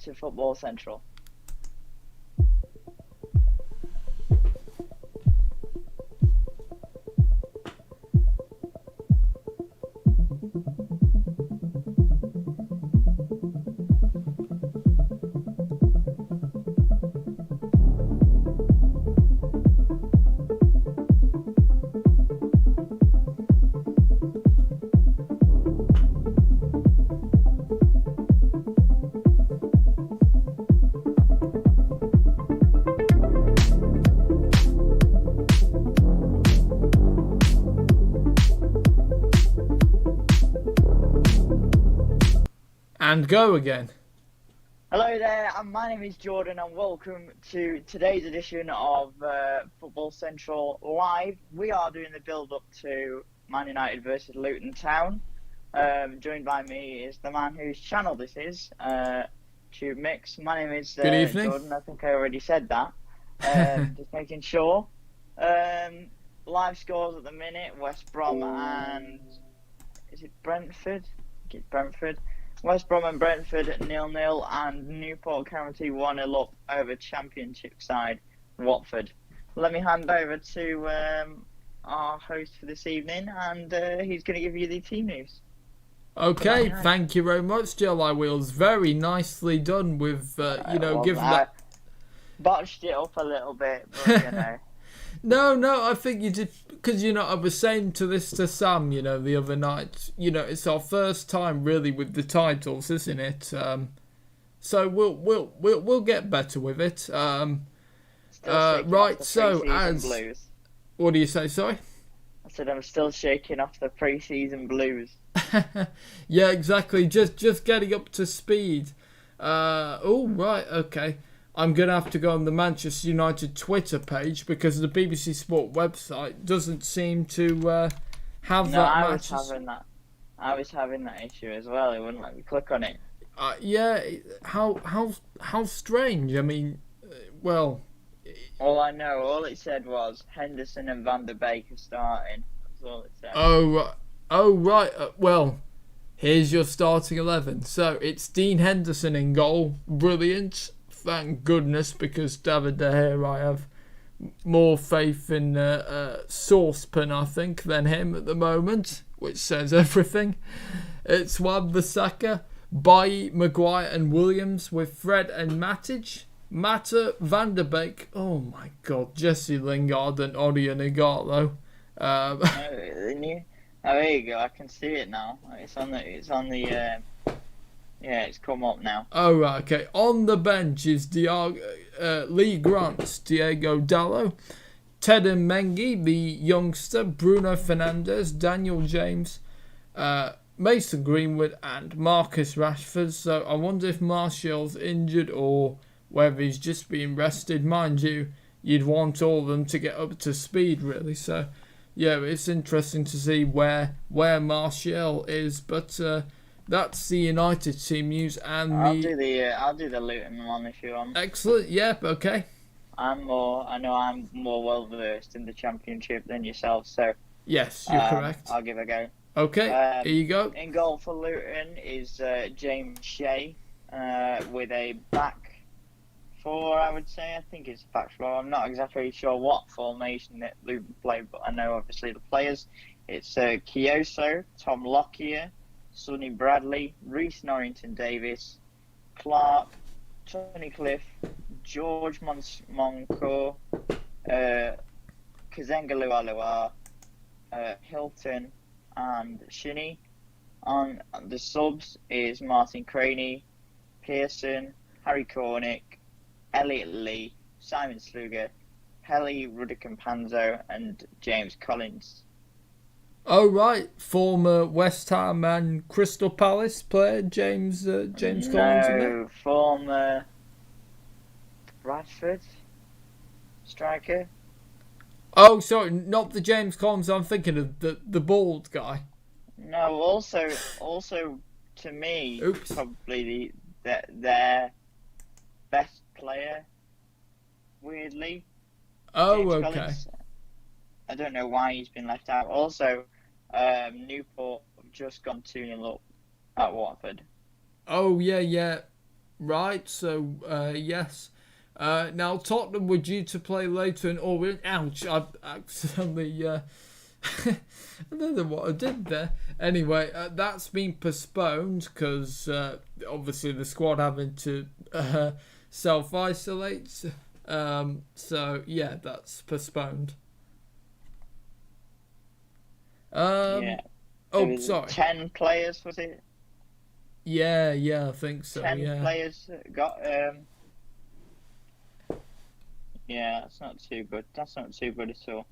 to Football Central. And go again. Hello there, and my name is Jordan, and welcome to today's edition of Football Central Live. We are doing the build-up to Man United versus Luton Town. Joined by me is the man whose channel this is, Tube Mix. My name is Good evening. Jordan. I think I already said that. Just making sure. Live scores at the minute: West Brom and is it Brentford? I think it's Brentford. West Brom and Brentford 0-0, and Newport County 1-0 up over Championship side Watford. Let me hand over to our host for this evening, and he's going to give you the team news. Okay, thank you very much, Jelly Wheels. Very nicely done with, given that. Botched it up a little bit, but No, I think you did, because, I was saying to Sam, the other night, it's our first time really with the titles, isn't it? So we'll get better with it. Right, so as... Blues. What do you say, sorry? I said I'm still shaking off the pre-season blues. Yeah, exactly, just getting up to speed. Right, okay. I'm going to have to go on the Manchester United Twitter page because the BBC Sport website doesn't seem to have that. I was having that issue as well. It wouldn't let me click on it. Yeah, how strange. I mean, well... All it said was Henderson and Van der Beek are starting. That's all it said. Oh right. Well, here's your starting 11. So it's Dean Henderson in goal. Brilliant. Thank goodness, because David De Gea, I have more faith in Saucepan, I think, than him at the moment, which says everything. It's Wan-Bissaka, Bailly, Maguire and Williams with Fred and Matic. Mata, Van der Beek, oh my God, Jesse Lingard and Odion Igalo. There you go. I can see it now. It's on the. Yeah, it's come up now. Oh, right, okay. On the bench is Lee Grant, Diego Dallo, Ted Mengi, the youngster, Bruno Fernandes, Daniel James, Mason Greenwood, and Marcus Rashford. So I wonder if Martial's injured or whether he's just being rested. Mind you, you'd want all of them to get up to speed, really. So, yeah, it's interesting to see where Martial is, but... that's the United team news, and I'll do the Luton one if you want. Excellent. Yep. Okay. I know I'm more well versed in the Championship than yourself, so yes, you're correct. I'll give it a go. Okay. Here you go. In goal for Luton is James Shea with a back four. I would say. I think it's back four. I'm not exactly sure what formation that Luton play, but I know obviously the players. It's Kioso, Tom Lockyer, Sonny Bradley, Reece Norrington Davis, Clark, Tony Cliff, George Moncourt, Kazenga Lualua, Hilton, and Shinnie. On the subs is Martin Craney, Pearson, Harry Cornick, Elliot Lee, Simon Sluga, Pelly Rudicampanzo, and James Collins. Oh right, former West Ham and Crystal Palace player James Collins. No, former Bradford striker. Oh, sorry, not the James Collins. I'm thinking of the bald guy. No, also to me, probably their best player. Weirdly. Oh, James okay. Collins. I don't know why he's been left out. Also, Newport have just gone 2-0 up at Watford. Oh, yeah. Right, so yes. Now Tottenham were due to play later in Orient. Ouch! I've accidentally. I don't know what I did there. Anyway, that's been postponed because obviously the squad having to self isolate. So yeah, that's postponed. Yeah. It Oh, was sorry. 10 players, was it? Yeah, I think so. 10 Yeah. players got. Yeah, that's not too good. That's not too good at all.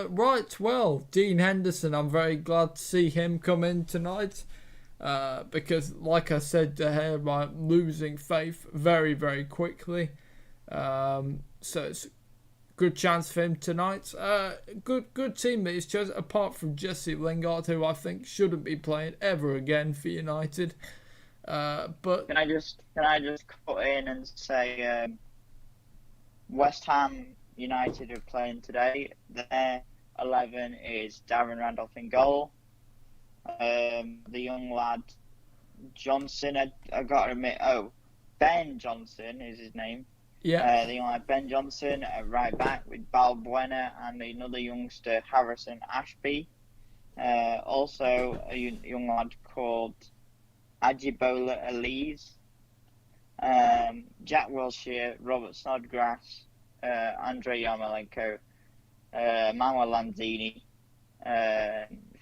Right, well, Dean Henderson, I'm very glad to see him come in tonight because, like I said to him, I'm losing faith very, very quickly. So it's a good chance for him tonight. Good teammates, just apart from Jesse Lingard, who I think shouldn't be playing ever again for United. But Can I just cut in and say West Ham United are playing today. Their 11 is Darren Randolph in goal. The young lad Johnson, I got to admit, Ben Johnson is his name. yeah, The young lad Ben Johnson at right back with Balbuena and another youngster Harrison Ashby. Also a young lad called Ajibola Elise. Jack Wilshere, Robert Snodgrass, Andrei Yarmolenko, Manuel Lanzini,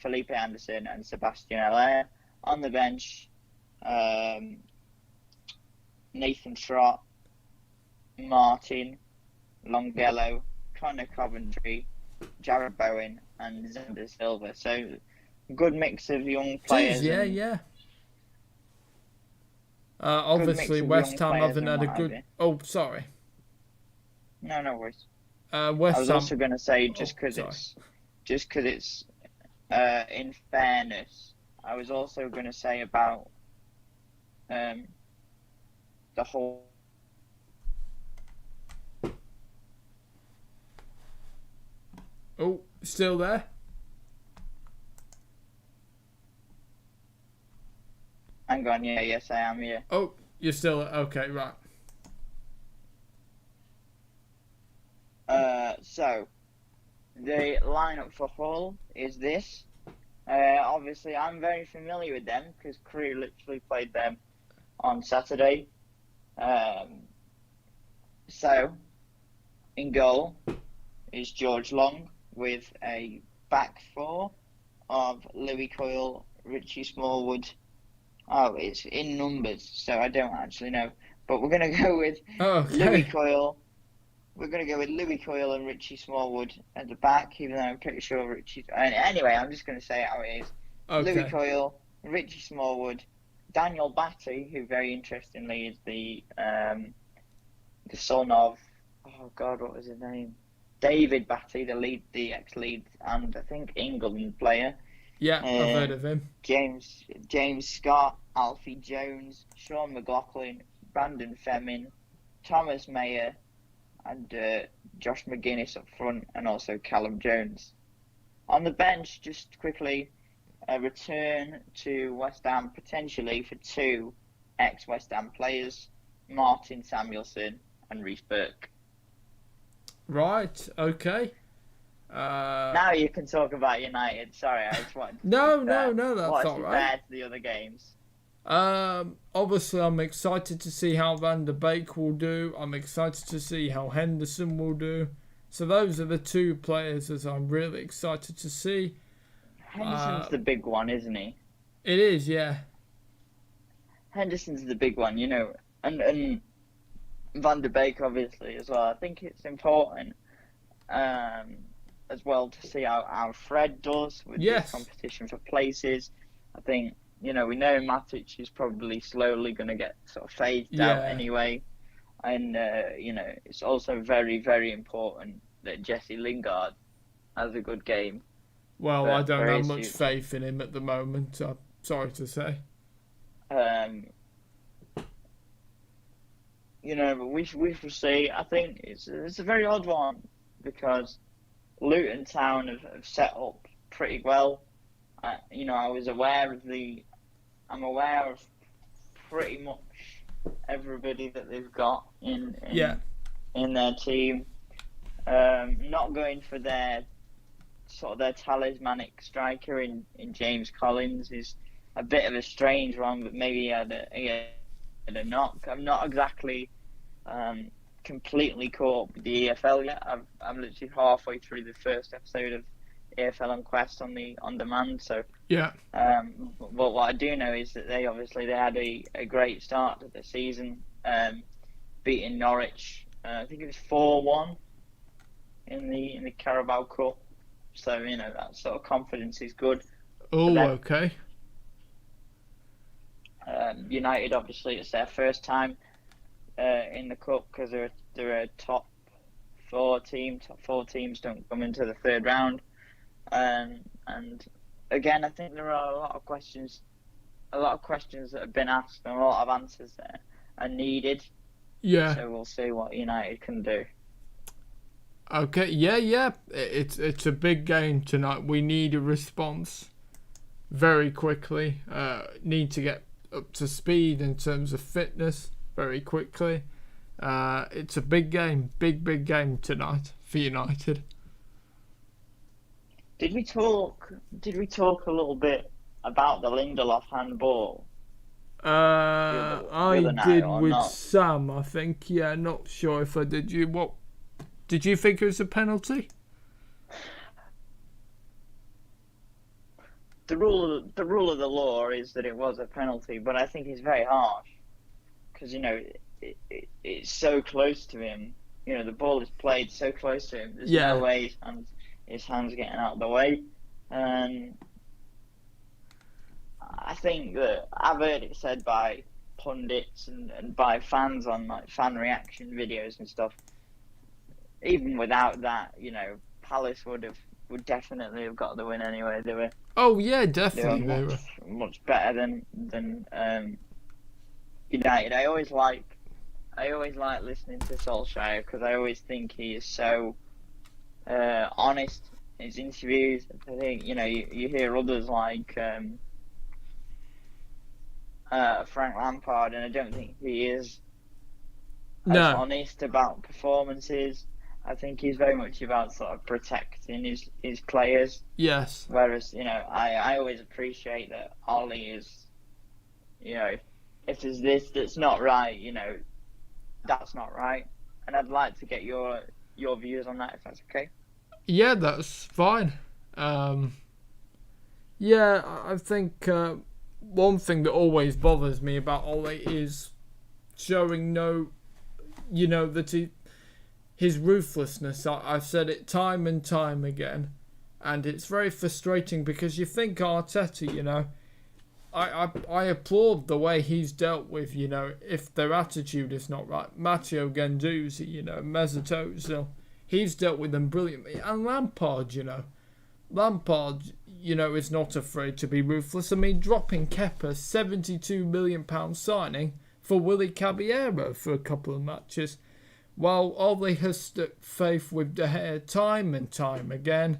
Felipe Anderson, and Sebastian Haller. On the bench, Nathan Trott, Martin, Longello, Connor Coventry, Jared Bowen, and Xander Silva. So, good mix of young players. yeah. Obviously, West Ham haven't had a good. Oh, sorry. No worries. West I was Ham. also going to say just because it's in fairness, I was also going to say about the whole. Oh, still there? Hang on, yes, I am. Yeah. Oh, you're still okay, right? So the lineup for Hull is this. Obviously, I'm very familiar with them because Crewe literally played them on Saturday. So in goal is George Long with a back four of Louis Coyle, Richie Smallwood. Oh, it's in numbers, so I don't actually know. But we're going to go with Louis Coyle. We're going to go with Louis Coyle and Richie Smallwood at the back, even though I'm pretty sure Richie... Anyway, I'm just going to say it how it is. Okay. Louis Coyle, Richie Smallwood, Daniel Batty, who very interestingly is the son of... Oh, God, what was his name? David Batty, the ex-Leeds and I think England player. Yeah, I've heard of him. James Scott, Alfie Jones, Sean McLaughlin, Brandon Femin, Thomas Mayer, and Josh McGuinness up front, and also Callum Jones. On the bench, just quickly, a return to West Ham potentially for two ex-West Ham players, Martin Samuelson and Reece Burke. Right, okay. Now you can talk about United. Sorry, I just wanted to No, that's all right. Compared to the other games. Obviously, I'm excited to see how Van der Beek will do. I'm excited to see how Henderson will do. So those are the two players that I'm really excited to see. Henderson's the big one, isn't he? It is, yeah. Henderson's the big one, and Van der Beek obviously as well. I think it's important as well to see how Fred does with this competition for places. I think, we know Matic is probably slowly going to get sort of phased out anyway. And, it's also very, very important that Jesse Lingard has a good game. Well, I don't have much faith in him at the moment, I'm sorry to say. But we shall see. I think it's a very odd one because Luton Town have set up pretty well. I'm aware of pretty much everybody that they've got Yeah. in their team. Not going for their talismanic striker in James Collins is a bit of a strange one, but maybe he had a knock. I'm not exactly completely caught up with the EFL yet. I'm literally halfway through the first episode of EFL on Quest on demand. So, Yeah. but what I do know is that they had a great start to the season, beating Norwich. I think it was 4-1 in the Carabao Cup. So that sort of confidence is good. Oh, okay. United, obviously, it's their first time in the cup because they're a top four team. Top four teams don't come into the third round, and again, I think there are a lot of questions that have been asked and a lot of answers that are needed. Yeah. So we'll see what United can do. Okay. Yeah. It's a big game tonight. We need a response very quickly. Need to get up to speed in terms of fitness very quickly. It's a big game, big game tonight for United. Did we talk a little bit about the Lindelof handball? I night did or with not? Sam, I think. Yeah, not sure if I did. What did you think it was a penalty? The rule of the law is that it was a penalty, but I think it's very harsh because it's so close to him. The ball is played so close to him. There's no way his hands getting out of the way. And I think that I've heard it said by pundits and by fans on like fan reaction videos and stuff. Even without that, Palace would definitely have got the win anyway. They were. Oh yeah, definitely they were much better than United. I always like listening to Solskjaer because I always think he is so honest in his interviews. I think you hear others like Frank Lampard, and I don't think he is as honest about performances. I think he's very much about sort of protecting his players. Yes. Whereas, I always appreciate that Ollie is, if there's this that's not right, that's not right. And I'd like to get your views on that, if that's okay. Yeah, that's fine. Yeah, I think one thing that always bothers me about Ollie is showing that his ruthlessness. I've said it time and time again, and it's very frustrating because you think Arteta, I applaud the way he's dealt with, if their attitude is not right. Matteo Guendouzi, Mesut Ozil, he's dealt with them brilliantly. And Lampard, is not afraid to be ruthless. I mean, dropping Kepa's £72 million signing for Willy Caballero for a couple of matches, while Ollie has stuck faith with De Gea time and time again.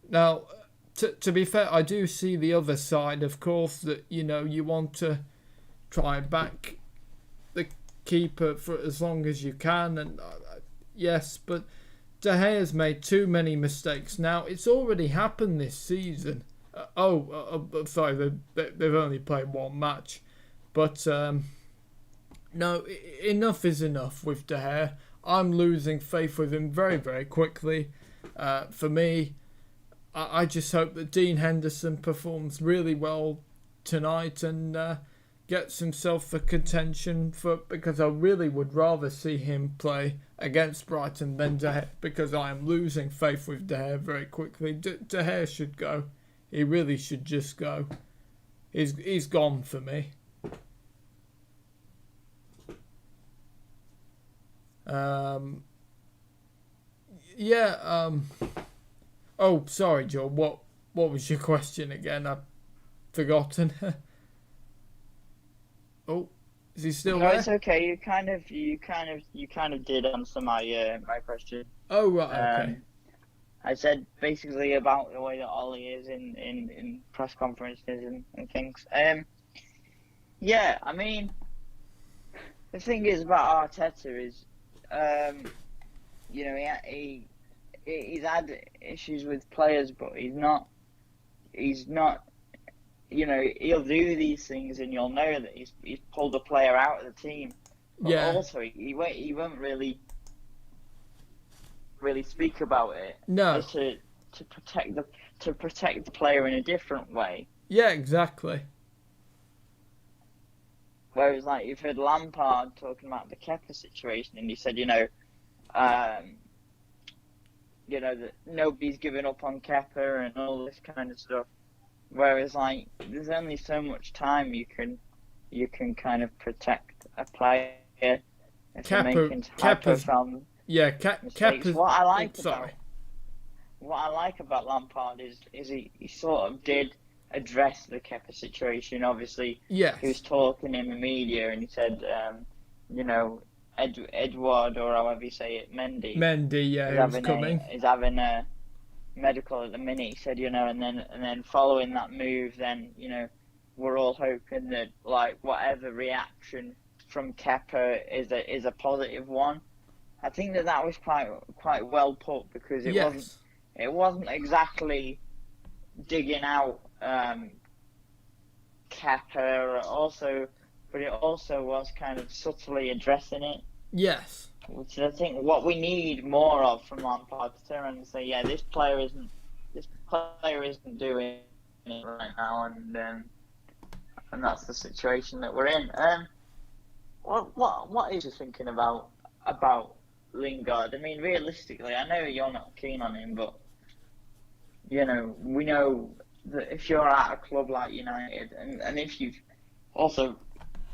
Now, to be fair, I do see the other side, of course, that, you want to try and back the keeper for as long as you can. And yes, but De Gea's made too many mistakes. Now, it's already happened this season. Sorry, they've only played one match. But, no, enough is enough with De Gea. I'm losing faith with him very, very quickly. For me, I just hope that Dean Henderson performs really well tonight and gets himself for contention because I really would rather see him play against Brighton than De Gea, because I am losing faith with De Gea very quickly. De Gea should go. He really should just go. He's gone for me. Oh, sorry, Joe. What was your question again? I've forgotten. Oh, is he still there? No, it's okay. You kind of did answer my question. Oh, right. Okay. I said basically about the way that Ollie is in press conferences and things. Yeah, I mean, the thing is about Arteta is, you know, he's had issues with players, but he's not. You know, he'll do these things, and you'll know that he's pulled a player out of the team. But Yeah. also, he won't really speak about it. No. As to protect the player in a different way. Yeah, exactly. Whereas, like, you've heard Lampard talking about the Kepa situation, and he said, that nobody's given up on Kepa and all this kind of stuff. Whereas, like, there's only so much time you can kind of protect a player if they're making profound mistakes. Kepa's, What I like sorry. about Lampard is he sort of did address the Kepa situation. Obviously, Yes. he was talking in the media and he said, Edward, or however you say it, Mendy, yeah, he was coming. is having a medical at the minute. He said, and then following that move, then we're all hoping that, like, whatever reaction from Kepa is a positive one. I think that was quite well put, because it wasn't exactly digging out Kepa, but it also was kind of subtly addressing it. Yes. Which I think what we need more of from Lampard, to turn around and say, yeah, this player isn't doing it right now, and that's the situation that we're in. What is you thinking about Lingard? I mean, realistically, I know you're not keen on him, but we know that if you're at a club like United, and if you've also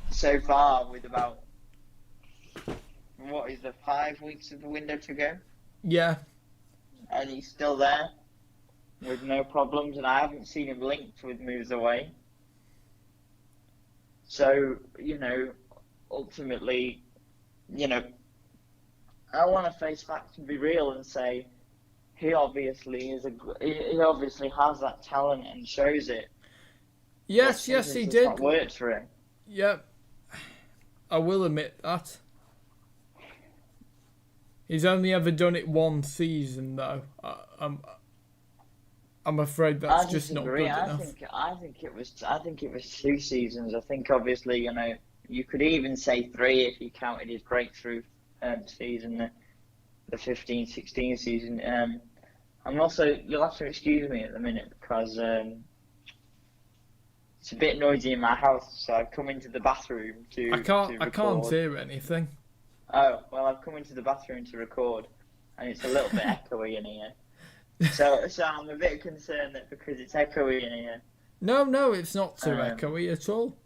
so far with about 5 weeks of the window to go? Yeah. And he's still there with no problems, and I haven't seen him linked with moves away. So, ultimately, I want to face facts and be real and say he obviously has that talent and shows it. Yes, he did. Not worked for him. Yeah, I will admit that. He's only ever done it one season, though. I'm afraid that's just not good enough. I think it was 2 seasons. I think obviously, you could even say 3 if you counted his breakthrough season, the 15-16 season. I'm also, you'll have to excuse me at the minute because it's a bit noisy in my house, so I've come into the bathroom to record. I can't hear anything. Oh, well, I've come into the bathroom to record, and it's a little bit echoey in here. So I'm a bit concerned that because it's echoey in here. No, it's not too echoey at all.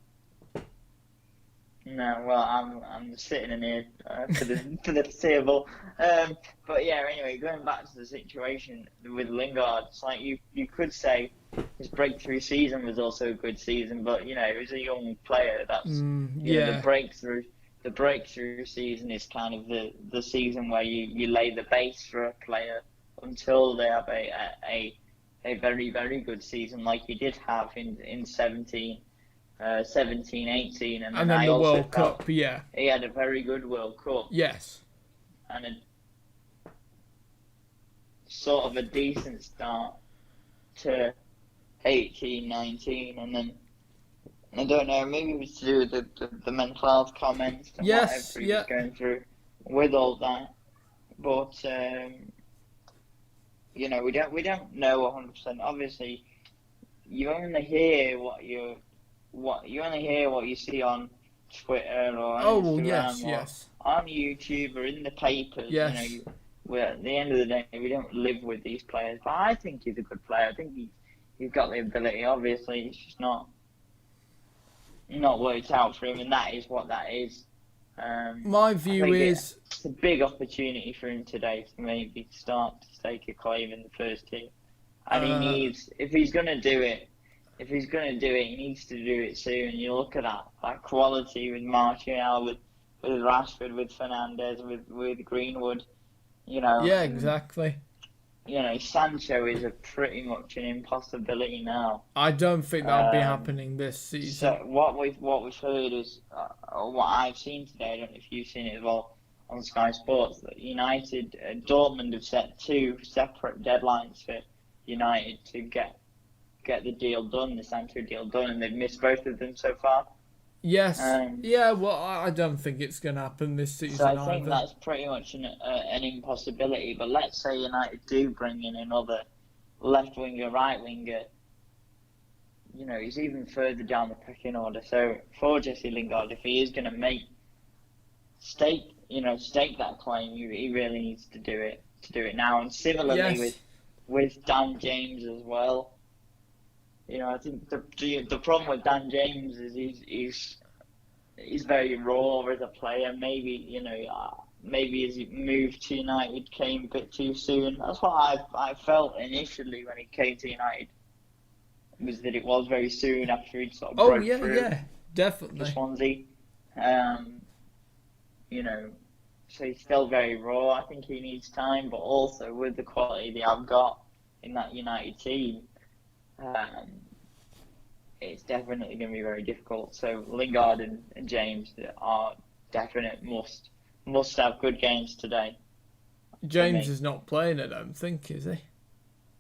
No, well, I'm sitting in here for the foreseeable. But yeah, anyway, going back to the situation with Lingard, it's like you could say his breakthrough season was also a good season, but he was a young player. That's the breakthrough season is kind of the season where you lay the base for a player until they have a very, very good season like he did have in 17, 18, and then the World Cup. Yeah, he had a very good World Cup. Yes, and a sort of a decent start to 18, 19, and then I don't know, maybe it was to do with the mental health comments and whatever he was going through with all that. But we don't know 100%. Obviously, you only hear what you see on Twitter or on Instagram or on YouTube or in the papers. Yes. At the end of the day, we don't live with these players. But I think he's a good player. I think he's got the ability. Obviously, it's just not worked out for him, and that is what that is. My view is it's a big opportunity for him today to maybe start to stake a claim in the first team, and he needs, if he's going to do it, he needs to do it soon. You look at that quality with Martial, with Rashford, with Fernandes, with Greenwood. Yeah, exactly. Sancho is a pretty much an impossibility now. I don't think that'll be Um, happening this season. so what we've heard is, or what I've seen today. I don't know if you've seen it as well on Sky Sports. That United, Dortmund have set two separate deadlines for United to get the deal done, the Sancho deal done, and they've missed both of them so far. Yes. Um, Yeah, well, I don't think it's going to happen this so I season think either. that's pretty much an impossibility. But let's say United do bring in another left winger, right winger. He's even further down the pecking order. So for Jesse Lingard, if he is going to stake that claim, he really needs to do it now. And similarly Yes. with Dan James as well. I think the problem with Dan James is he's very raw as a player. Maybe his move to United came a bit too soon. That's what I felt initially when he came to United. Was that it was very soon after he'd sort of Oh, broke yeah, through yeah. for Definitely. Swansea. You know, so he's still very raw. I think he needs time, but also with the quality they have got in that United team, it's definitely going to be very difficult. So Lingard and James are definite must have good games today. James is not playing, I don't think, is he?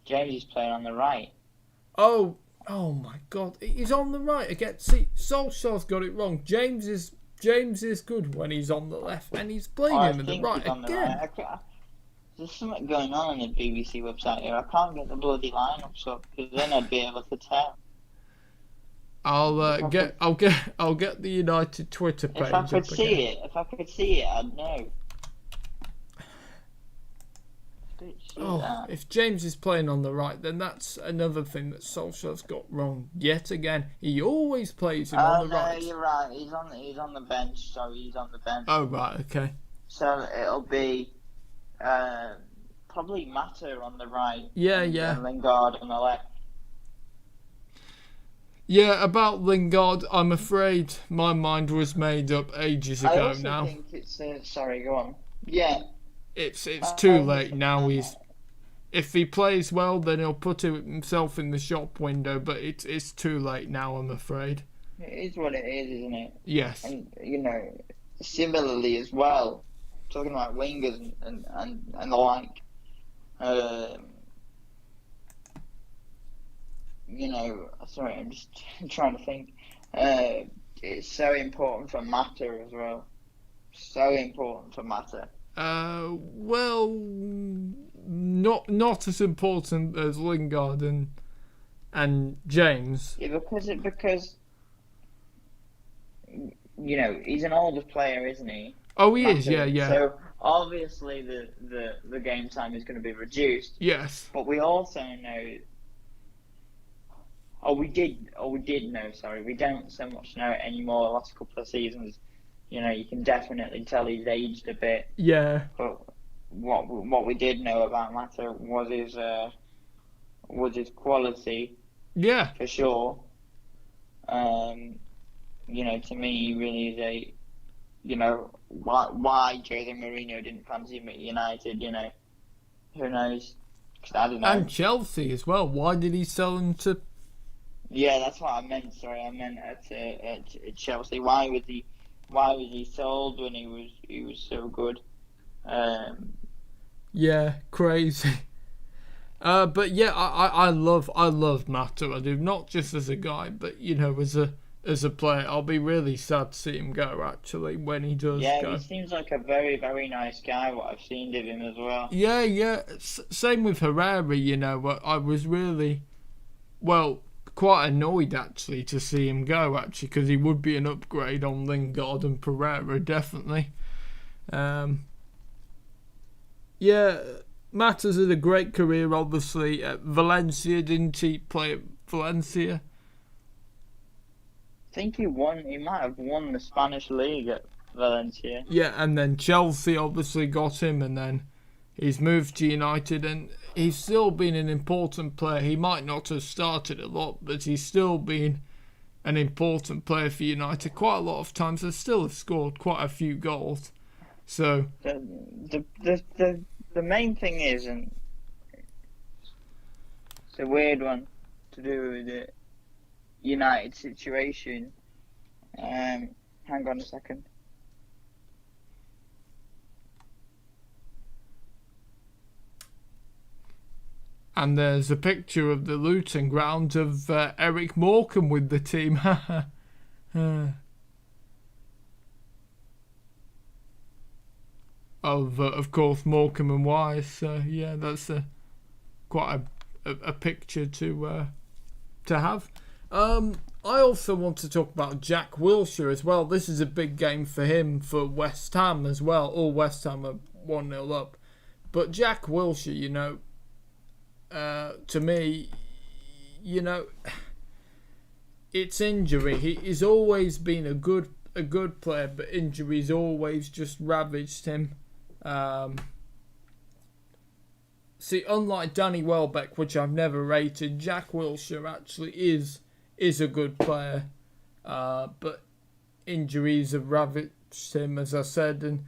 James is playing on the right. Oh my God, he's on the right again. See, Solskjaer's got it wrong. James is good when he's on the left, and he's playing him in the right again. There's something going on the BBC website here. I can't get the bloody lineups up because then I'd be able to tell. I'll get the United Twitter page. If I could see it, I'd know. If James is playing on the right, then that's another thing that Solskjaer's got wrong yet again. He always plays him on the right. No, you're right. He's on the bench. Sorry, he's on the bench. Oh right, okay. So it'll be probably Mata on the right. Yeah. And Lingard on the left. Yeah, about Lingard, I'm afraid my mind was made up ages ago I also now. think it's sorry, go on. Yeah. It's too late now. If he plays well, then he'll put himself in the shop window. But it's too late now, I'm afraid. It is what it is, isn't it? Yes. And similarly as well, talking about wingers and the like. Sorry, I'm just trying to think. It's so important for Mata as well. So important for Mata. Well, not as important as Lingard and James. Yeah, because he's an older player, isn't he? Oh, he is. Yeah. So obviously the game time is going to be reduced. Yes. But we also know. We did know. Sorry, we don't so much know it anymore. The last couple of seasons, you can definitely tell he's aged a bit. Yeah. But what we did know about Mata was his quality. Yeah. For sure. To me, he really is why Jose Mourinho didn't fancy him at United. Who knows? 'Cause I don't know. And Chelsea as well. Why did he sell him to? Yeah, that's what I meant. Sorry, I meant at Chelsea. Why was he sold when he was so good? Yeah, crazy. But yeah, I love Mata. I do, not just as a guy, but as a player. I'll be really sad to see him go. Actually, when he does go. Yeah, he seems like a very very nice guy. What I've seen of him as well. Yeah. Same with Herrera. I was really, quite annoyed actually to see him go actually, because he would be an upgrade on Lingard and Pereira definitely. Mata's had a great career obviously at Valencia. Didn't he play at Valencia? I think he might have won the Spanish league at Valencia. Yeah, and then Chelsea obviously got him, and then he's moved to United, and he's still been an important player. He might not have started a lot, but he's still been an important player for United. Quite a lot of times, they still have scored quite a few goals. So the main thing is, and It's a weird one to do with the United situation. Hang on a second. And there's a picture of the Luton ground of Eric Morecambe with the team. Of course, Morecambe and Wise. Yeah, that's quite a picture to have. I also want to talk about Jack Wilshere as well. This is a big game for him, for West Ham as well. All West Ham are 1-0 up. But Jack Wilshere, you know, to me, you know, it's injury. He's always been a good player, but injuries always just ravaged him. See, unlike Danny Welbeck, which I've never rated, Jack Wilshere actually is a good player, but injuries have ravaged him, as I said, and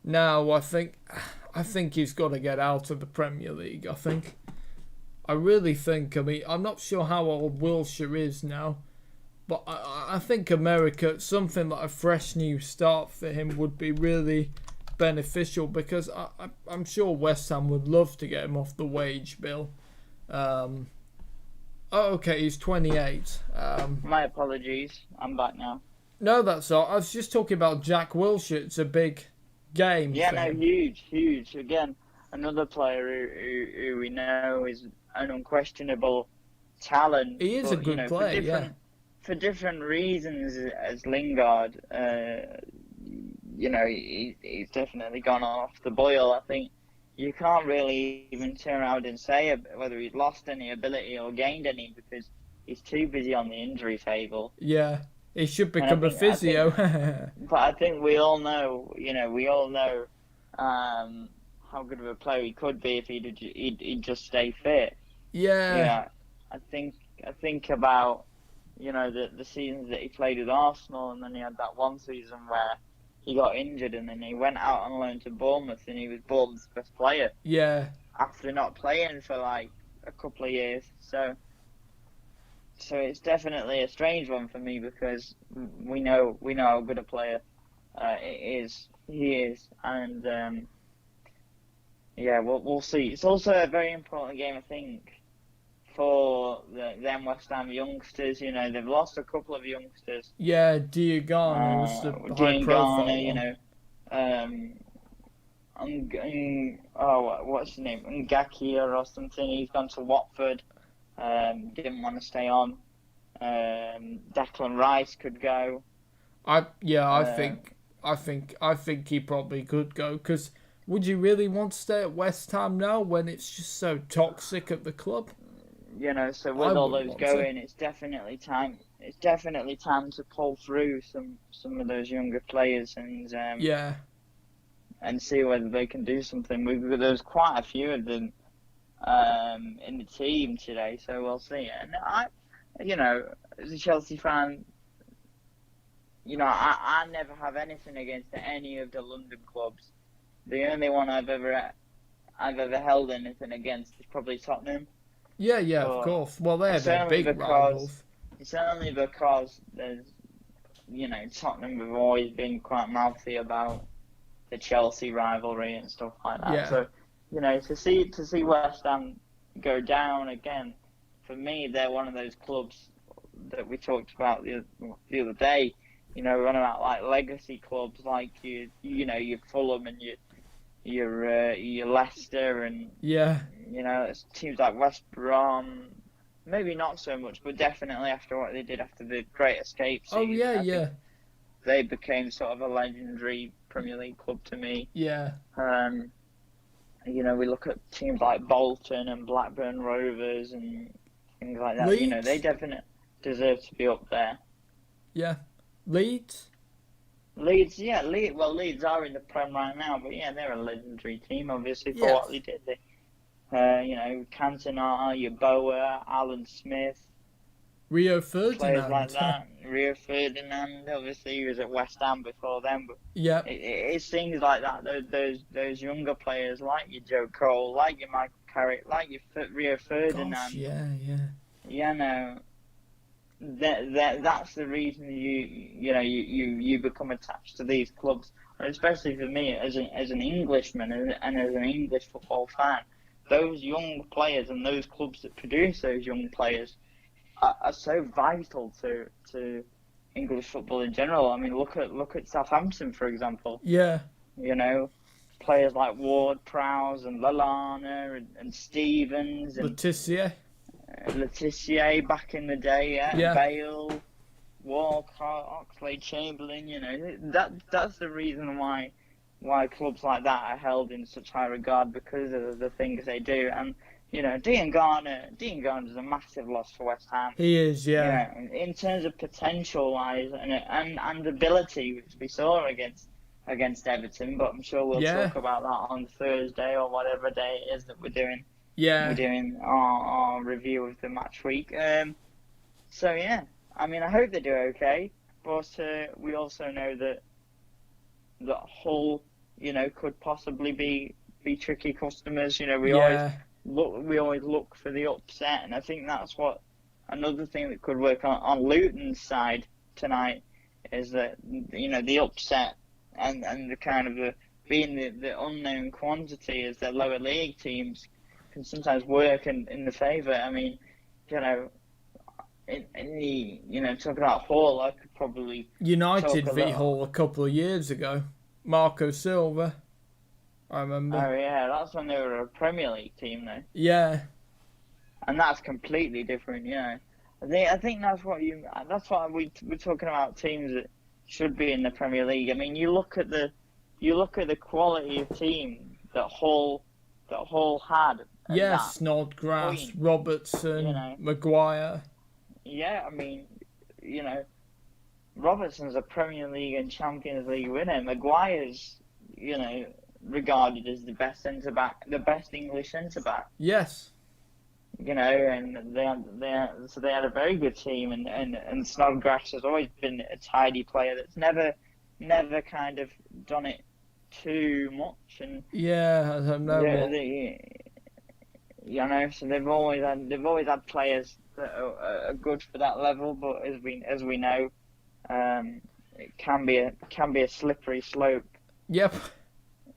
now I think he's got to get out of the Premier League. I really think. I mean, I'm not sure how old Wilshere is now, but I think America, something like a fresh new start for him would be really beneficial, because I'm sure West Ham would love to get him off the wage bill. Okay, he's 28. My apologies. I'm back now. No, that's all. I was just talking about Jack Wilshere. It's a big game. Yeah, for him. huge. Again, another player who we know is an unquestionable talent. He is a good player, yeah. For different reasons, as Lingard, you know, he's definitely gone off the boil. I think you can't really even turn around and say whether he's lost any ability or gained any, because he's too busy on the injury table. Yeah, he should become a physio. But I think we all know, how good of a player he could be if he'd just stay fit. Yeah. I think about, you know, the seasons that he played with Arsenal, and then he had that one season where he got injured, and then he went out on loan to Bournemouth, and he was Bournemouth's best player. Yeah. After not playing for like a couple of years, so it's definitely a strange one for me, because we know how good a player he is, and yeah, we'll see. It's also a very important game, I think, for them West Ham youngsters. You know, they've lost a couple of youngsters. Yeah, Diagana was the high profile. You know, what's his name? Ngakia or something. He's gone to Watford. Didn't want to stay on. Declan Rice could go. I think he probably could go, because would you really want to stay at West Ham now when it's just so toxic at the club? You know, so with all those going, it's definitely time. It's definitely time to pull through some of those younger players and and see whether they can do something. There's quite a few of them in the team today, so we'll see. And you know, as a Chelsea fan, you know, I never have anything against any of the London clubs. The only one I've ever held anything against is probably Tottenham. Yeah, of course. Well, they're big rivals. It's only because there's, you know, Tottenham have always been quite mouthy about the Chelsea rivalry and stuff like that. Yeah. So, you know, to see West Ham go down again, for me, they're one of those clubs that we talked about the other day. You know, we're on about like legacy clubs, like your Fulham and your Leicester, and you know, teams like West Brom. Maybe not so much, but definitely after what they did after the Great Escape season. They became sort of a legendary Premier League club to me. Yeah. You know, we look at teams like Bolton and Blackburn Rovers and things like that. Leeds. You know, they definitely deserve to be up there. Yeah. Leeds, yeah. Leeds are in the Prem right now, but yeah, they're a legendary team, obviously, for what they did. You know, Cantona, Yeboah, Alan Smith, Rio Ferdinand, players like that. Rio Ferdinand, obviously, he was at West Ham before then. But it's things like that. Those younger players, like your Joe Cole, like your Michael Rio Ferdinand. Gosh, yeah. You know, that's the reason you become attached to these clubs, and especially for me as an Englishman and as an English football fan. Those young players and those clubs that produce those young players are so vital to English football in general. I mean, look at Southampton, for example. Yeah. You know, players like Ward-Prowse and Lallana and Stevens and Letitia back in the day, Yeah. Bale, Walcott, Oxlade-Chamberlain. You know, that's the reason why clubs like that are held in such high regard, because of the things they do. And you know, Dean Garner is a massive loss for West Ham. He is, yeah. You know, in terms of potential wise and ability, which we saw against Everton, but I'm sure we'll talk about that on Thursday or whatever day it is that we're doing. Yeah. We're doing our review of the match week. So yeah, I mean, I hope they do okay, but we also know that Hull, you know, could possibly be tricky customers. You know, we always look for the upset, and I think that's what another thing that could work on Luton's side tonight is that, you know, the upset and the kind of being the unknown quantity as the lower league teams can sometimes work in the favour. I mean, you know, in the, you know, talking about Hull, I could probably United v Hull a couple of years ago. Marco Silva, I remember. Oh yeah, that's when they were a Premier League team though. Yeah. And that's completely different, you know. I think that's what we're talking about, teams that should be in the Premier League. I mean, you look at the quality of team that Hull had. Yeah, Snodgrass, Robertson, you know, Maguire. Yeah, I mean, you know, Robertson's a Premier League and Champions League winner. Maguire's, you know, regarded as the best centre-back, the best English centre-back. Yes. You know, and they had a very good team, and Snodgrass has always been a tidy player that's never kind of done it too much. And yeah, I don't know. You know, so they've always had players that are good for that level, but as we know, it can be a slippery slope. Yep.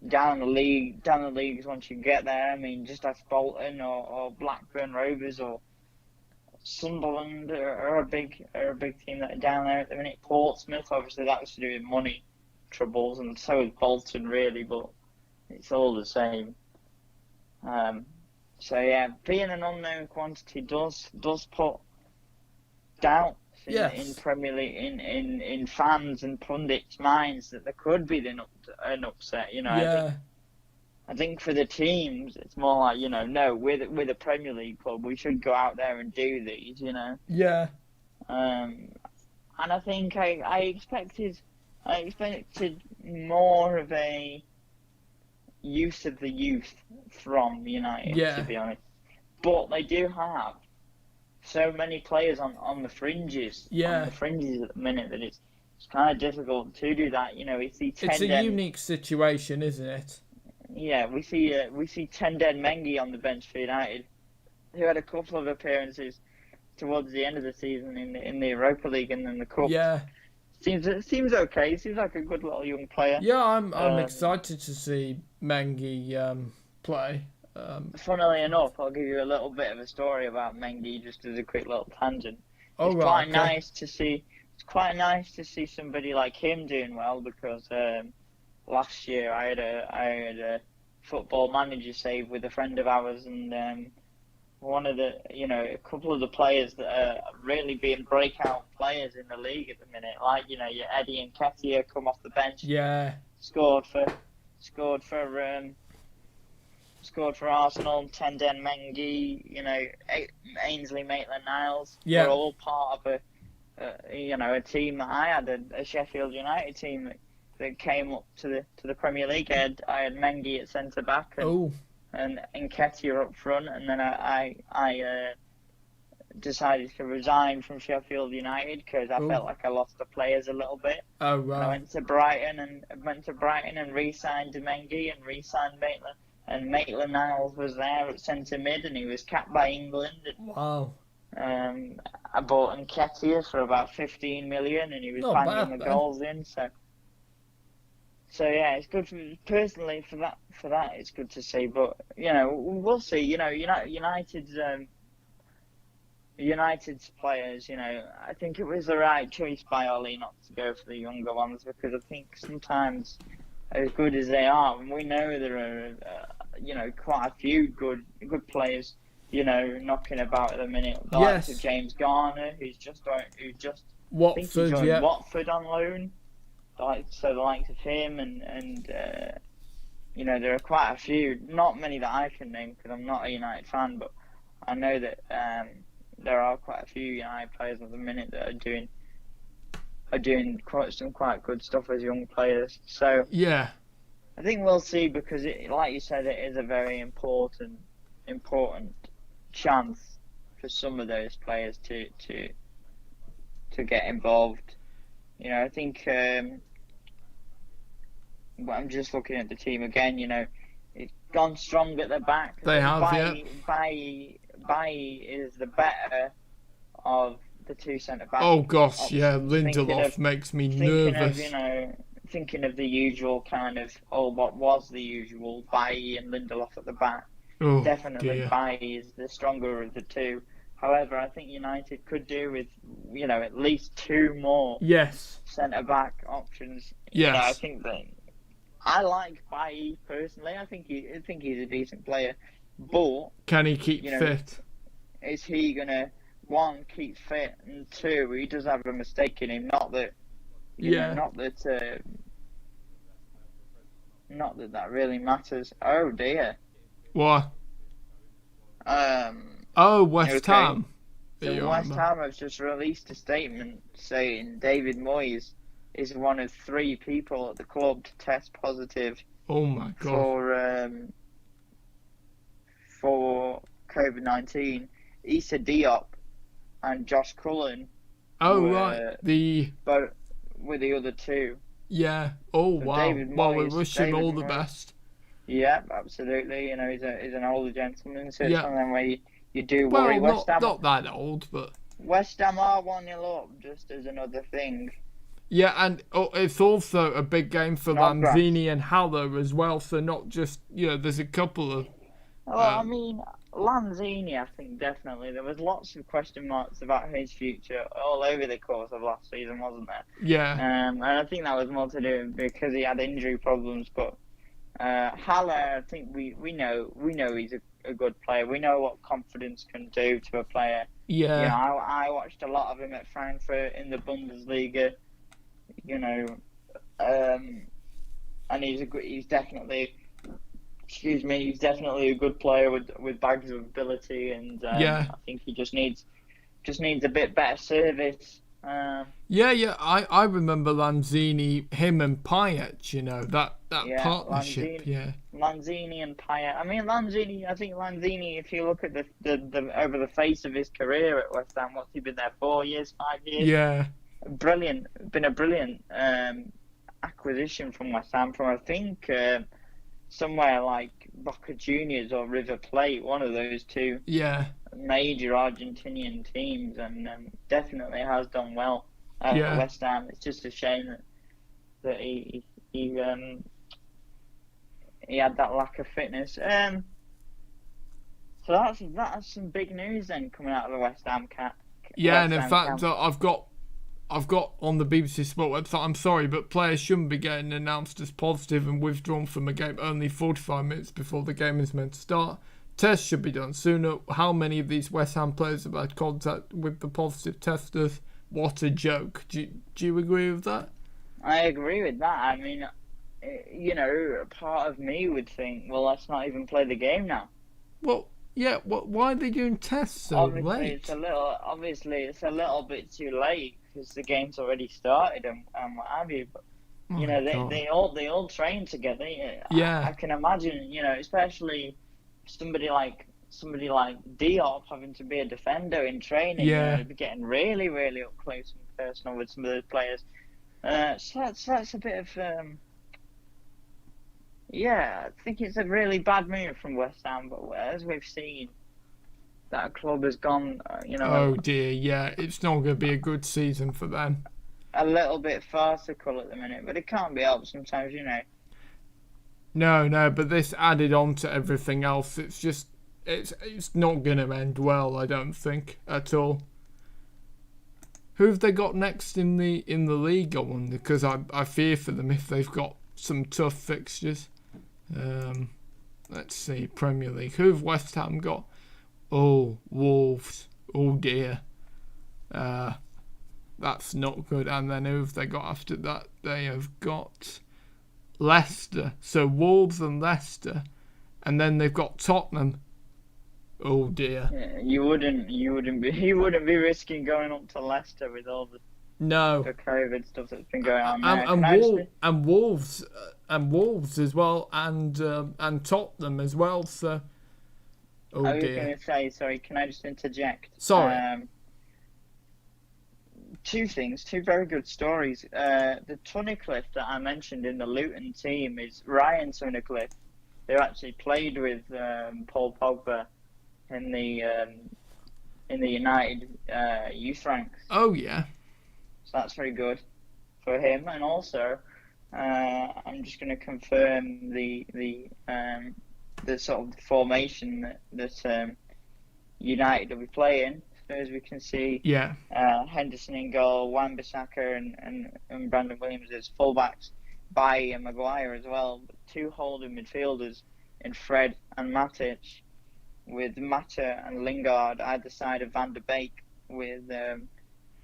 Down the leagues once you get there. I mean, just ask Bolton or Blackburn Rovers or Sunderland are a big team that are down there at the minute. Portsmouth, obviously, that was to do with money troubles, and so is Bolton really, but it's all the same. So yeah, being an unknown quantity does put doubts in Premier League, in fans and pundits' minds that there could be an upset. You know, yeah. I think for the teams, it's more like, you know, no, we're the Premier League club. We should go out there and do these. You know. Yeah. And I think I expected more of a use of the youth from United, to be honest. But they do have so many players on the fringes. Yeah. On the fringes at the minute that it's kind of difficult to do that. You know, we see It's a unique situation, isn't it? Yeah, we see Tenden Mengi on the bench for United, who had a couple of appearances towards the end of the season in the Europa League and then the Cup. Yeah. Seems okay. Seems like a good little young player. Yeah, I'm excited to see Mengi play. Funnily enough, I'll give you a little bit of a story about Mengi, just as a quick little tangent. It's quite nice to see. It's quite nice to see somebody like him doing well, because last year I had a football manager save with a friend of ours, and one of the, you know, a couple of the players that are really being breakout players in the league at the minute, like, you know, your Eddie Nketiah come off the bench. Yeah. Scored for Arsenal. Tenden Mengi, you know, Ainsley Maitland-Niles. Yeah. We're all part of a team that I had, a Sheffield United team that came up to the Premier League. I had Mengi at centre back and Nketiah up front, and then I decided to resign from Sheffield United because I felt like I lost the players a little bit. Oh right. I went to Brighton and re-signed Mengi and re-signed Maitland and Maitland-Niles was there at centre mid, and he was capped by England. Wow. I bought Nketiah for about 15 million, and he was Not banging bad, the then. goals in. So yeah, it's good personally for that. It's good to see, but we'll see. United's players. I think it was the right choice by Ollie not to go for the younger ones, because I think sometimes, as good as they are, and we know there are quite a few good players knocking about at the minute. The likes of Yes. James Garner, who just I think he Watford, joined yeah. Watford on loan. So the likes of him and there are quite a few, not many that I can name because I'm not a United fan, but I know that there are quite a few United players at the minute that are doing quite good stuff as young players. So Yeah. I think we'll see, because like you said, it is a very important chance for some of those players to get involved. I think I'm just looking at the team again. It's gone strong at the back. They have, yeah. Bailly is the better of the two centre backs. Oh gosh, options. yeah. Lindelof makes me nervous. Thinking of the usual kind of, what was the usual, Bailly and Lindelof at the back. Oh, Definitely dear. Bailly is the stronger of the two. However, I think United could do with, at least two more Yes. centre-back options. Yes. I think that I like Bailly personally. I think he's a decent player, but Can he keep fit? is he gonna, one, keep fit, and two, he does have a mistake in him. Not that that really matters. Oh dear. What? West Okay. Ham. So West Ham have just released a statement saying David Moyes is one of 3 people at the club to test positive Oh my god. for COVID-19. Issa Diop and Josh Cullen Right. both were the other 2. Yeah. Oh So wow. David Well, we Moyes- wish him all the Moyes- best. Yeah, absolutely. He's an older gentleman, so it's Yeah. one of them where you do worry. Well, not that old, but West Ham are 1-0 up, just as another thing. yeah, and it's also a big game for Snodgrass. Lanzini and Haller as well. So not just there's a couple of. Well, I mean, Lanzini, I think definitely there was lots of question marks about his future all over the course of last season, wasn't there? Yeah. And I think that was more to do because he had injury problems. But Haller, I think we know he's a good player. We know what confidence can do to a player. Yeah. I watched a lot of him at Frankfurt in the Bundesliga. And he's definitely a good player with bags of ability, and Yeah. I think he just needs a bit better service. Yeah. I remember Lanzini, him and Payet. That Yeah, partnership. Lanzini. Yeah. Lanzini and Payet. I mean, Lanzini, if you look at the over the face of his career at West Ham, what's he been there, 4 years, 5 years? Yeah. Brilliant. Been a brilliant acquisition from West Ham, from I think somewhere like Boca Juniors or River Plate, one of those two Yeah. major Argentinian teams, and definitely has done well at Yeah. West Ham. It's just a shame that he had that lack of fitness. So that's some big news then coming out of the West Ham camp. Yeah, and in fact, I've got on the BBC Sport website, I'm sorry, but players shouldn't be getting announced as positive and withdrawn from a game only 45 minutes before the game is meant to start. Tests should be done sooner. How many of these West Ham players have had contact with the positive testers? What a joke. Do you agree with that? I agree with that. I mean, part of me would think, well, let's not even play the game now. Well, yeah. Why are they doing tests so late? It's a little bit too late because the game's already started and what have you. But they all train together. Yeah. I can imagine, especially somebody like Diop having to be a defender in training. Yeah. Getting really, really up close and personal with some of those players. So that's a bit of Yeah, I think it's a really bad move from West Ham, but as we've seen, that club has gone, Oh dear, yeah, it's not going to be a good season for them. a little bit farcical at the minute, but it can't be helped sometimes, No, but this added on to everything else. It's just, it's not going to end well, I don't think, at all. Who have they got next in the league? I wonder, because I fear for them if they've got some tough fixtures. Let's see, Premier League. Who have West Ham got? Oh, Wolves. Oh dear. That's not good. And then who have they got after that? They have got Leicester. So Wolves and Leicester, and then they've got Tottenham. Oh dear. Yeah, you wouldn't be risking going up to Leicester with all the COVID stuff that's been going on there. And Wolves as well, and Tottenham as well. So, I was going to say, sorry, can I just interject? Sorry. Two things, two very good stories. The Tunnicliffe that I mentioned in the Luton team is Ryan Tunnicliffe, who actually played with Paul Pogba in the United youth ranks. Oh yeah. So that's very good for him. And also, I'm just going to confirm the sort of formation that United will be playing. So as we can see, yeah, Henderson in goal, Wan-Bissaka and Brandon Williams as fullbacks, Bailly and Maguire as well. But two holding midfielders in Fred and Matic, with Mata and Lingard either side of Van der Beek, with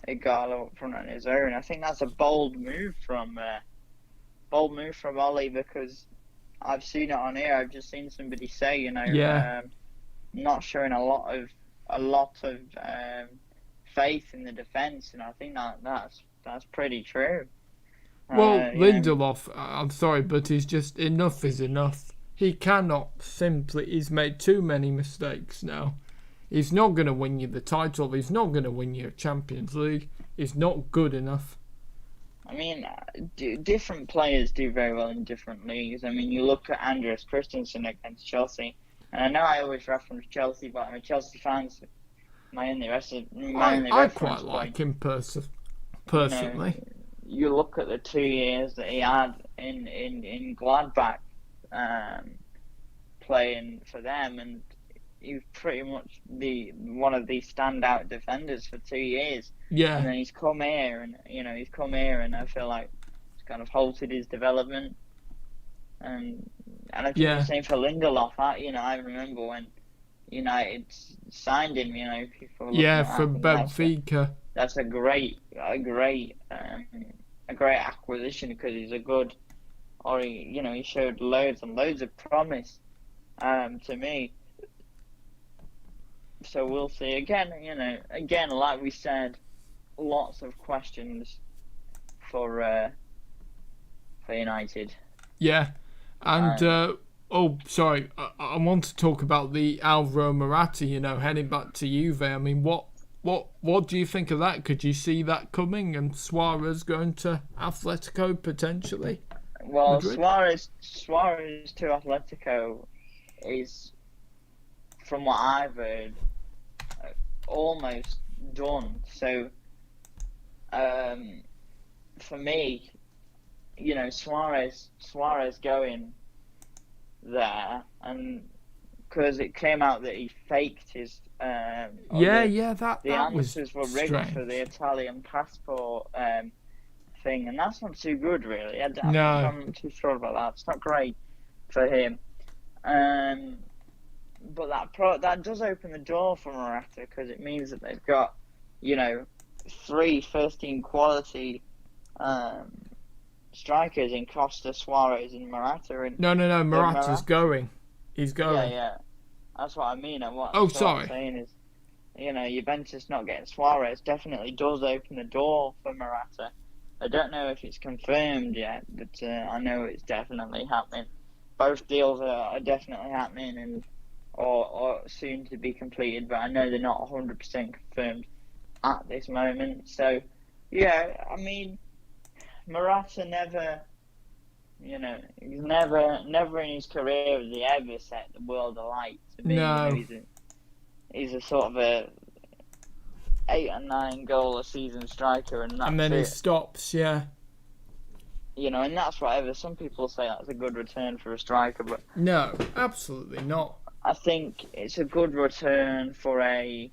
Ighalo up front on his own. I think that's a bold move from Ollie, because I've seen it on here. I've just seen somebody say, not showing a lot of faith in the defence, and I think that's pretty true. Well, Lindelof, I'm sorry, but he's just, enough is enough. He cannot simply, he's made too many mistakes now. He's not going to win you the title. He's not going to win you a Champions League. He's not good enough. I mean, different players do very well in different leagues. I mean, you look at Andreas Christensen against Chelsea, and I know I always reference Chelsea, but I'm a Chelsea fan. So I quite like him personally. You look at the 2 years that he had in Gladbach, playing for them, and he was pretty much one of the standout defenders for 2 years. Yeah. And then he's come here, and I feel like it's kind of halted his development. And I think the same for Lindelof. I remember when United signed him. People from Benfica. That's a great acquisition, because he's a good, or he showed loads and loads of promise to me. So we'll see. Again, like we said, lots of questions for United. Yeah, and sorry, I want to talk about the Alvaro Morata. Heading back to Juve. I mean, what do you think of that? Could you see that coming, and Suarez going to Atletico potentially? Well, Madrid? Suarez to Atletico is, from what I've heard, almost done. So, for me, Suarez going there, and because it came out that he faked his that the was answers were rigged strange. for the Italian passport thing, and that's not too good, really. I'm not too sure about that. It's not great for him. But that does open the door for Morata, because it means that they've got, 3 first-team quality strikers in Costa, Suarez, and Morata. And No, Morata's going. He's going. Yeah. That's what I mean. And what sorry. I'm saying is, Juventus not getting Suarez definitely does open the door for Morata. I don't know if it's confirmed yet, but I know it's definitely happening. Both deals are definitely happening, and or soon to be completed, but I know they're not 100% confirmed at this moment. So, yeah, I mean, Morata You know, he's never in his career has he ever set the world alight. To me, you know, No. he's a sort of a 8 or 9 goal a season striker, and And that's then he it. stops, yeah. You know, and that's whatever. Some people say that's a good return for a striker, but No, absolutely not. I think it's a good return for a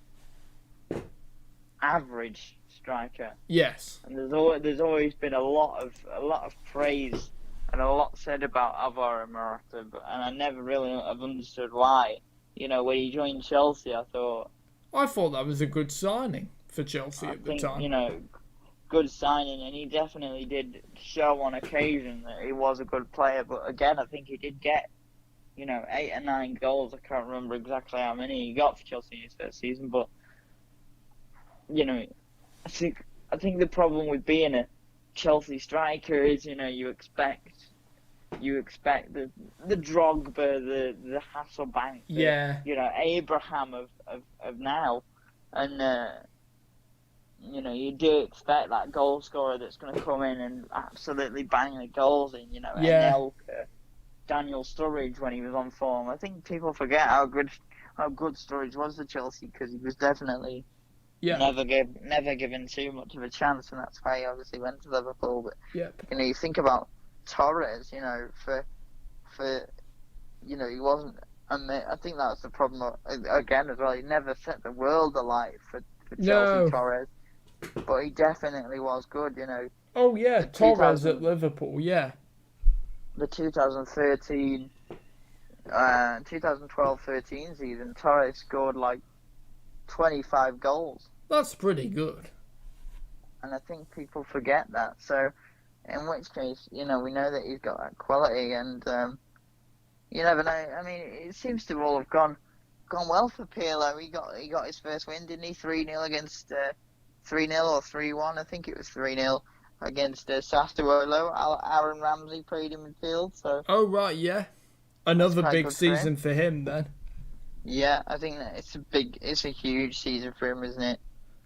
average striker. Yes. And there's always been a lot of praise and a lot said about Alvaro Morata, and I never really have understood why. You know, when he joined Chelsea, I thought that was a good signing for Chelsea I at the think, time. you know, good signing, and he definitely did show on occasion that he was a good player. But again, I think he did get, you know, 8 or 9 goals. I can't remember exactly how many he got for Chelsea in his first season, but you know, I think the problem with being a Chelsea striker is, you know, you expect the Drogba, the Hasselbank, Yeah. you know, Abraham of now, and you know, you do expect that goal scorer that's going to come in and absolutely bang the goals in. You know, Yeah. Anelka, Daniel Sturridge when he was on form. I think people forget how good Sturridge was for Chelsea, because he was definitely Yeah. never given too much of a chance, and that's why he obviously went to Liverpool. But Yep. you know, you think about Torres. You know, for you know, he wasn't. I think that's the problem again as well. He never set the world alight for Chelsea, No. Torres, but he definitely was good. You know, Oh yeah, the Torres at 2000 Liverpool, yeah. the 2013 2012-13 season, Torres scored like 25 goals, That's pretty good. and I think people forget that. So, in which case, you know, we know that he's got that quality, and you never know. I mean, it seems to all have gone well for Pirlo. He got his first win, didn't he? 3-0 against 3-0 or 3-1. I think it was 3-0 against Sassuolo. Aaron Ramsey played in midfield, so Oh right, yeah. that's Another quite big good for him. season for him then. Yeah, I think that it's a huge season for him, isn't it?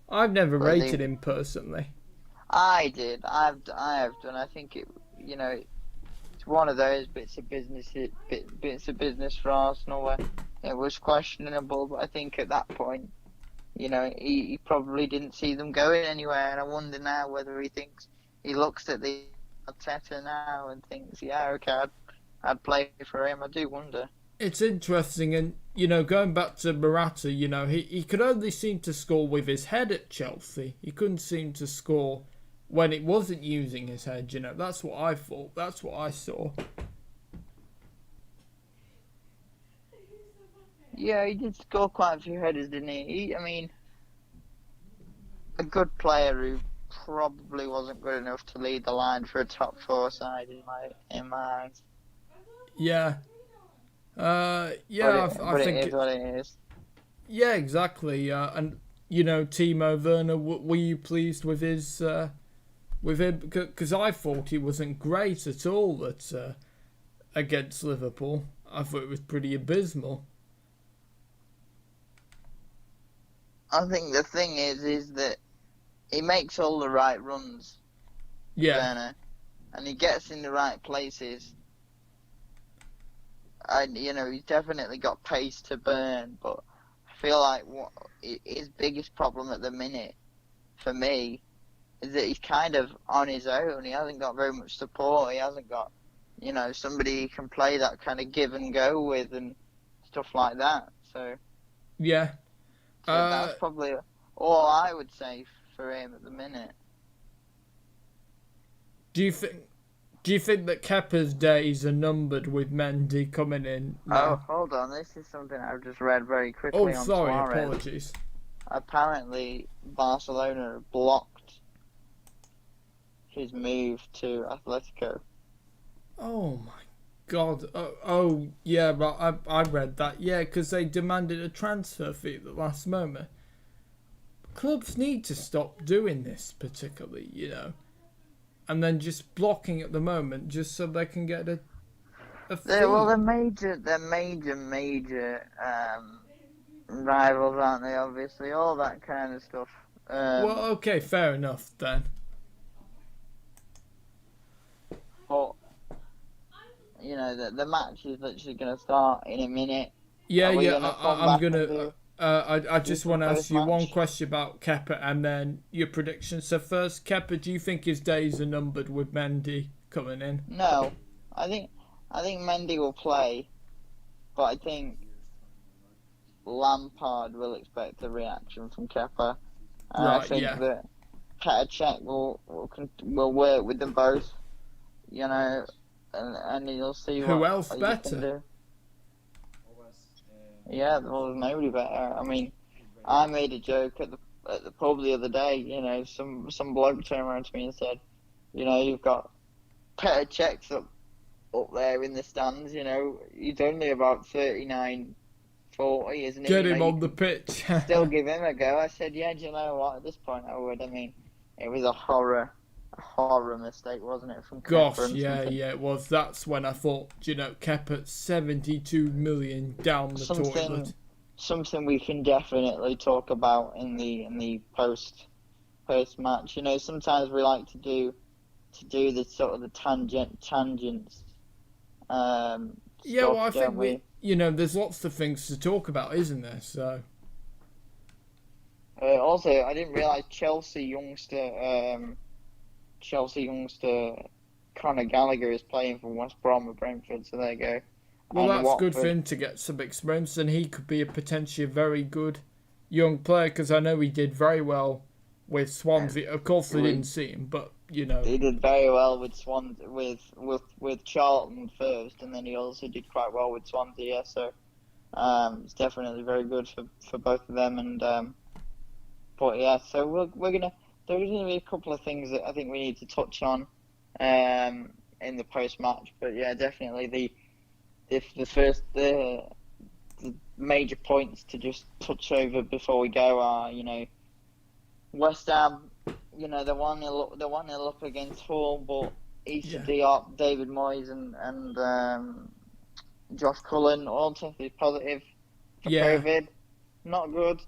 I've never But rated him personally. I did. I have done. I think you know, it's one of those bits of business for Arsenal where it was questionable. But I think at that point, you know, he probably didn't see them going anywhere, and I wonder now whether he looks at the Arteta now and thinks, yeah, okay, I'd play for him. I do wonder. It's interesting, and you know, going back to Morata, you know, he could only seem to score with his head at Chelsea. He couldn't seem to score when it wasn't using his head, you know. That's what I thought. That's what I saw. Yeah, he did score quite a few headers, didn't I mean, a good player who probably wasn't good enough to lead the line for a top four side in my eyes. Yeah. But I think it is what it is. yeah, exactly. And you know, Timo Werner, were you pleased with his with him? Because I thought he wasn't great at all against Liverpool. I thought it was pretty abysmal. I think the thing is that he makes all the right runs, Yeah, Werner, and he gets in the right places. And you know, he's definitely got pace to burn, but I feel like his biggest problem at the minute, for me, is that he's kind of on his own. He hasn't got very much support. He hasn't got, you know, somebody he can play that kind of give and go with and stuff like that. So yeah. that's probably all I would say for him at the minute. Do you think that Kepa's days are numbered with Mendy coming in now? Oh, hold on. This is something I've just read very quickly Oh, on sorry, Suarez. apologies. Apparently, Barcelona blocked his move to Atletico. Oh my God. Oh yeah, but I read that. Yeah, because they demanded a transfer fee at the last moment. Clubs need to stop doing this, particularly, you know, and then just blocking at the moment just so they can get a fee. They're major rivals, aren't they? Obviously, all that kind of stuff. Well, okay, fair enough then. But you know, the match is literally going to start in a minute. Yeah, Are we yeah. gonna come I'm back and gonna. do I just some want to ask you one post-match? question about Kepa and then your prediction. So first, Kepa, do you think his days are numbered with Mendy coming in? No, I think Mendy will play, but I think Lampard will expect a reaction from Kepa. And I Right. think Yeah. that Petr Cech will work with them both, you know, and you'll see Who else what you can better? do. Yeah, well, there's nobody better. I mean, I made a joke at the pub the other day. You know, some bloke turned around to me and said, you know, you've got Petr Cech up there in the stands. You know, he's only about 39, 40, isn't he? Get You know, him you on the can pitch. still give him a go. I said, yeah, do you know what? At this point, I would. I mean, it was a horror mistake, wasn't it, from Kepa Gosh, and yeah, something, yeah, it was. That's when I thought, you know, Kepa 72 million down the toilet. something we can definitely talk about in the post match. You know, sometimes we like to do the sort of the tangents. Yeah, Stuff, well, I don't think we, you know, there's lots of things to talk about, isn't there? So, Also, I didn't realise Chelsea youngster Conor Gallagher is playing for West Brom and Brentford. So there you go. well, And that's good for Watford. him to get some experience, and he could be a potentially very good young player because I know he did very well with Swansea. Of course, they didn't see him, but you know, He did very well with with Charlton first, and then he also did quite well with Swansea. Yeah, so it's definitely very good for both of them. And but yeah, so there's gonna be a couple of things that I think we need to touch on in the post match. But yeah, definitely the major points to just touch over before we go are, you know, West Ham. You know, they're 1-0 up against Hull, but Issa Diop, David Moyes, and Josh Cullen all tested positive for COVID. Not good,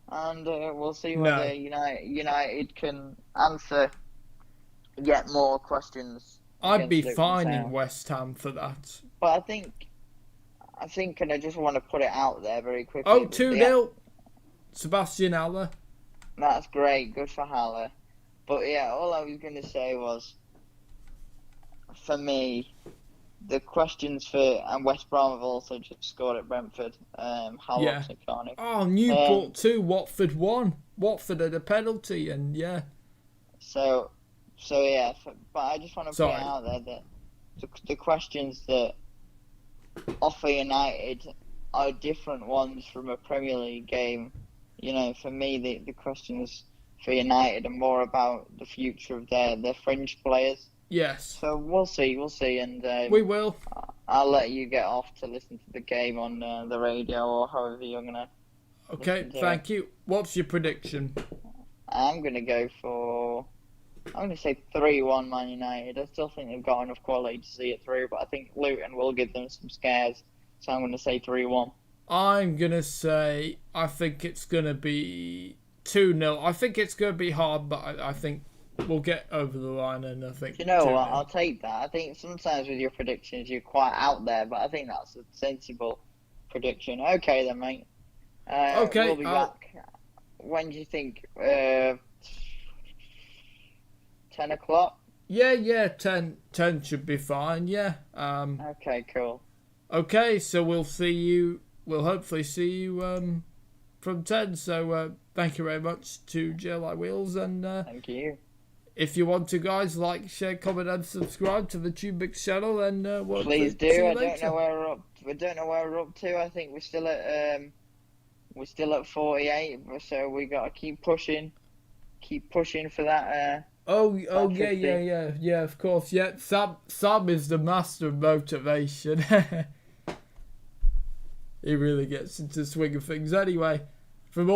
and we'll see whether United can answer yet more questions. I'd be against Luton fine in Town. West Ham for that. But I think, and I just want to put it out there very quickly. Oh, 2-0. Sebastian Haller. That's great, good for Haller. But yeah, all I was going to say was, for me, the questions and West Brom have also just scored at Brentford. Haller and Carney. Oh, Newport 2, Watford 1. Watford had a penalty, and yeah. So yeah, but I just want to put it out there that the questions that offer United are different ones from a Premier League game. You know, for me, the questions for United are more about the future of their fringe players. Yes. So we'll see, and we will. I'll let you get off to listen to the game on the radio or however you're gonna. Okay, thank you. What's your prediction? I'm gonna say 3-1 Man United. I still think they've got enough quality to see it through, but I think Luton will give them some scares. So I'm gonna say 3-1. I'm gonna say I think it's gonna be 2-0. I think it's gonna be hard, but I think we'll get over the line, and I think. You know 2-0. what? I'll take that. I think sometimes with your predictions you're quite out there, but I think that's a sensible prediction. Okay then, mate. Okay. We'll be back. When do you think? 10 o'clock? Yeah, 10 should be fine, yeah. Okay, cool. Okay, so we'll hopefully see you from 10, so thank you very much to JLI Wheels, and thank you. If you want to, guys, like, share, comment, and subscribe to the Tubix channel, and we'll please do. See you I later. don't know where we're up. We don't know where we're up to. I think we're still at 48, so we got to keep pushing for that. Oh yeah, of course. Yeah, Sam is the master of motivation. He really gets into the swing of things. Anyway,